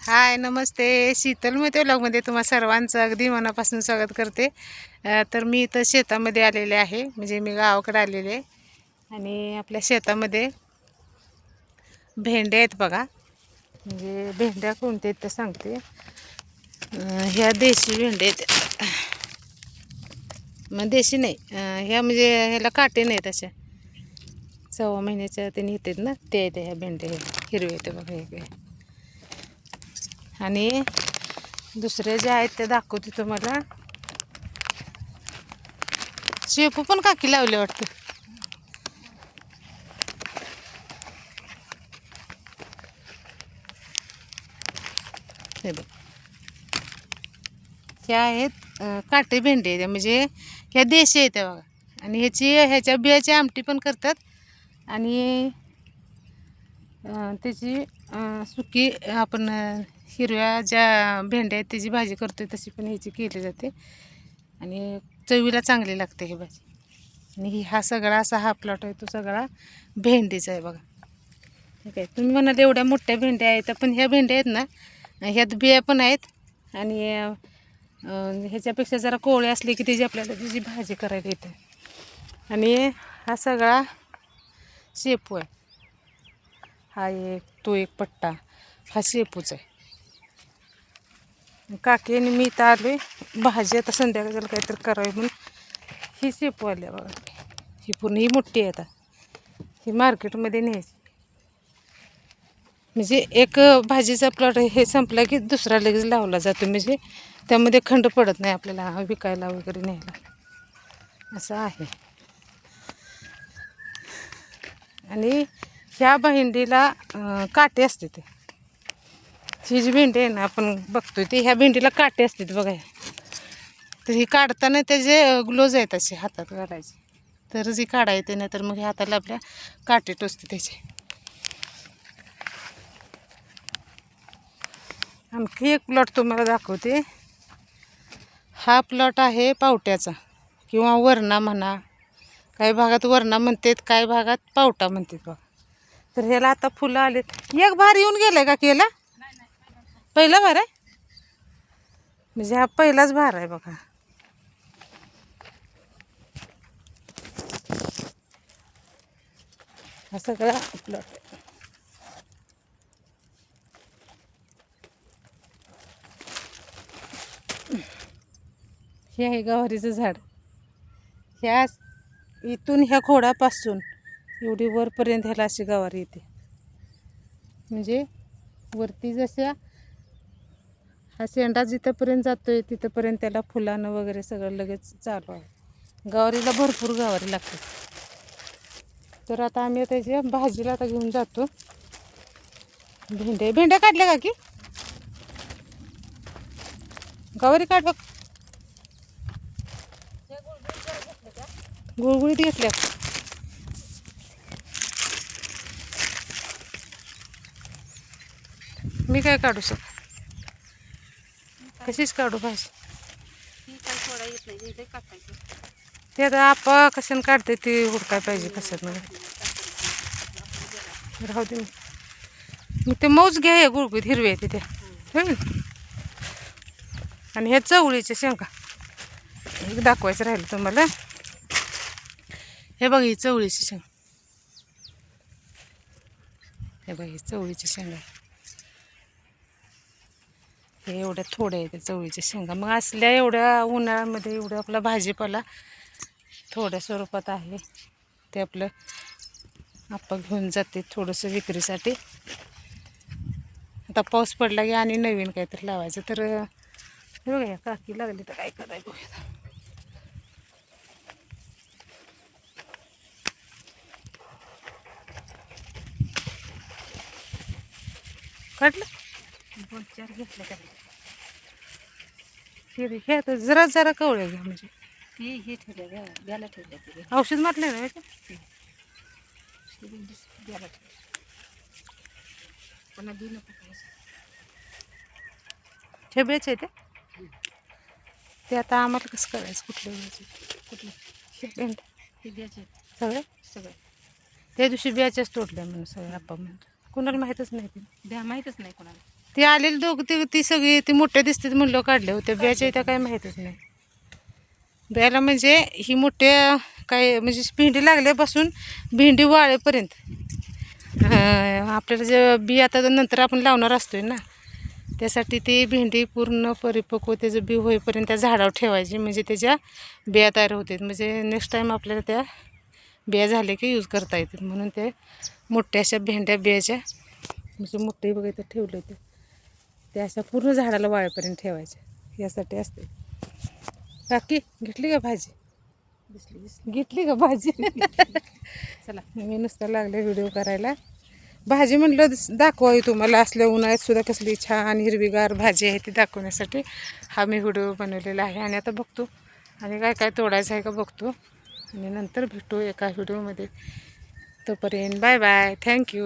हाय नमस्ते. शीतल मोहिते व्लॉगमध्ये तुम्हा सर्वांचं अगदी मनापासून स्वागत करते. तर मी इथं शेतामध्ये आलेले आहे, म्हणजे मी गावाकडे आलेले आहे. आणि आपल्या शेतामध्ये भेंड्या आहेत बघा. म्हणजे भेंड्या कोणत्या आहेत ते सांगते. ह्या देशी भेंड्या आहेत. मग देशी नाही, ह्या म्हणजे ह्याला काटे नाहीत अशा. 6 महिन्याच्या ते येतात ना, ते आहेत ह्या भेंड्या. हिरवे येते बघा हे. आणि दुसरे जे आहेत ते दाखवते तुम्हाला. शेपू पण काकी लावले वाटतं. हे बघ, ह्या आहेत काटे भेंडे आहेत, म्हणजे ह्या देशी आहेत बघा. आणि ह्याच्या बियाची आमटी पण करतात. आणि त्याची सुकी आपण हिरव्या ज्या भेंड्या आहेत त्याची भाजी करतोय तशी पण ह्याची केली जाते. आणि चवीला चांगली लागते ही भाजी. आणि हा सगळा असा हा प्लॉट आहे, तो सगळा भेंडीचा आहे बघा. ठीक आहे, तुम्ही म्हणाल एवढ्या मोठ्या भेंड्या आहेत, पण ह्या भेंड्या आहेत ना, ह्यात बिया पण आहेत. आणि ह्याच्यापेक्षा जरा कोवळे असले की त्याची भाजी करायला येते. आणि हा सगळा शेपू आहे. हा एक, तो एक पट्टा, हा शेपूच आहे. काकी आणि मी इथं आलोय भाजी आता संध्याकाळला काहीतरी करावी म्हणून. ही शेपू आली बघा. ही पूर्ण ही मोठी आहे. आता ही मार्केटमध्ये न्यायची. म्हणजे एक भाजीचा प्लॉट हे संपला की दुसरा लगेच लावला जातो, म्हणजे त्यामध्ये खंड पडत नाही आपल्याला विकायला वगैरे न्यायला, असं आहे. आणि ह्या भेंडीला काटे असते. ते ही जी भेंडी आहे ना आपण बघतोय ती, ह्या भेंडीला काटे असतात बघा. तर ही काढताना त्याचे ग्लोज आहेत असे हातात घालायचे, तरच ही काढा येते. नाही तर मग ह्या हाताला आपल्या काटे टोचते त्याचे. आणखी एक प्लॉट तुम्हाला दाखवते. हा प्लॉट आहे पावट्याचा किंवा वरणा म्हणा. काही भागात वरणा म्हणतात, काही भागात पावटा म्हणतात बघा. तर ह्याला आता फुलं आलेत. एक भार येऊन गेलाय का केला? पहिला भार आहे, म्हणजे हा पहिलाच भार आहे बघा. हा सगळा प्लॉट आहे. हे आहे गवारीचं झाड. ह्या इथून ह्या खोडापासून एवढी वरपर्यंत ह्याला अशी गवारी येते. म्हणजे वरती जशा हा शेंडा जिथंपर्यंत जातोय तिथंपर्यंत त्याला फुलानं वगैरे सगळं लगेच चालू आहे. गवारीला भरपूर गवारी लागते. तर आता आम्ही त्याच्या भाजीला आता घेऊन जातो. भेंड्या काढल्या का की गवारी काढ बघ. गुळगुळीत घेतल्या. मी काय काढू कशीच काढू भाजी. ते आता आपा कशाने काढते ते हुडकाय पाहिजे कशात राहू दे. मग ते मौज घ्या, हे गुळगुळीत हिरवे आहे तिथे. आणि ह्या चवळीच्या शेंगा एक दाखवायचं राहिलं तुम्हाला. हे बघ, ही चवळीची शेंगा. हे बघ, ही चवळीची शेंगा. हे एवढ्या थोड्या आहेत चवळीच्या शेंगा. मग असल्या एवढ्या उन्हाळ्यामध्ये एवढं आपला भाजीपाला थोड्या स्वरूपात आहे ते आपलं आपण घेऊन जाते थोडंसं विक्रीसाठी. आता पाऊस पडला की आणि नवीन काहीतरी लावायचं. तर हे बघा, या काकी लागली तर काय करायचं बघा. काढलं 2-4 घेतलं का हे आता जरा जरा कवळ्या घ्या. म्हणजे हे ठेवलं घ्या, द्यायला ठेवलं औषध मारलं ना द्यायला ठेवलं. पण देऊ नको ठेवायचे आहे ते. आता आम्हाला कसं करायचं, कुठलं घ्यायचे हे द्यायचे सगळे त्या दिवशी बियाच्याच तोडल्या म्हणून सगळे आप्पा म्हणतो. कुणाला माहीतच नाही ते. द्या माहीतच नाही कोणाला. ती आलेली दोघं ती सगळी ती मोठ्या दिसते म्हणलं काढल्या होत्या. बियाच्या त्या काय माहीतच नाही. बियाला म्हणजे ही मोठ्या काय म्हणजे भेंडी लागल्यापासून भेंडी वाळेपर्यंत आपल्याला जे बी आता नंतर आपण लावणार असतोय ना, त्यासाठी ती भेंडी पूर्ण परिपक्व त्याचं बी होईपर्यंत त्या झाडावर ठेवायची. म्हणजे त्याच्या बिया तयार होतात. म्हणजे नेक्स्ट टाईम आपल्याला त्या बिया झाल्या की यूज करता येतात. म्हणून ते मोठ्या अशा भेंड्या बियाच्या म्हणजे मोठे बघायचं ठेवलं होतं त्या अशा पूर्ण झाडाला वाळेपर्यंत ठेवायच्या यासाठी असते. काकी घेतली का भाजी? घेतली का भाजी? चला मी नुसतं लागले व्हिडिओ करायला. भाजी म्हटलं दाखवावी तुम्हाला. असल्या उन्हाळ्यात सुद्धा कसली छान हिरवीगार भाजी आहे ती दाखवण्यासाठी हा मी व्हिडिओ बनवलेला आहे. आणि आता बघतो आणि काय काय तोडायचं आहे का बघतो आणि नंतर भेटू एका व्हिडिओमध्ये. तोपर्यंत बाय बाय, थँक्यू.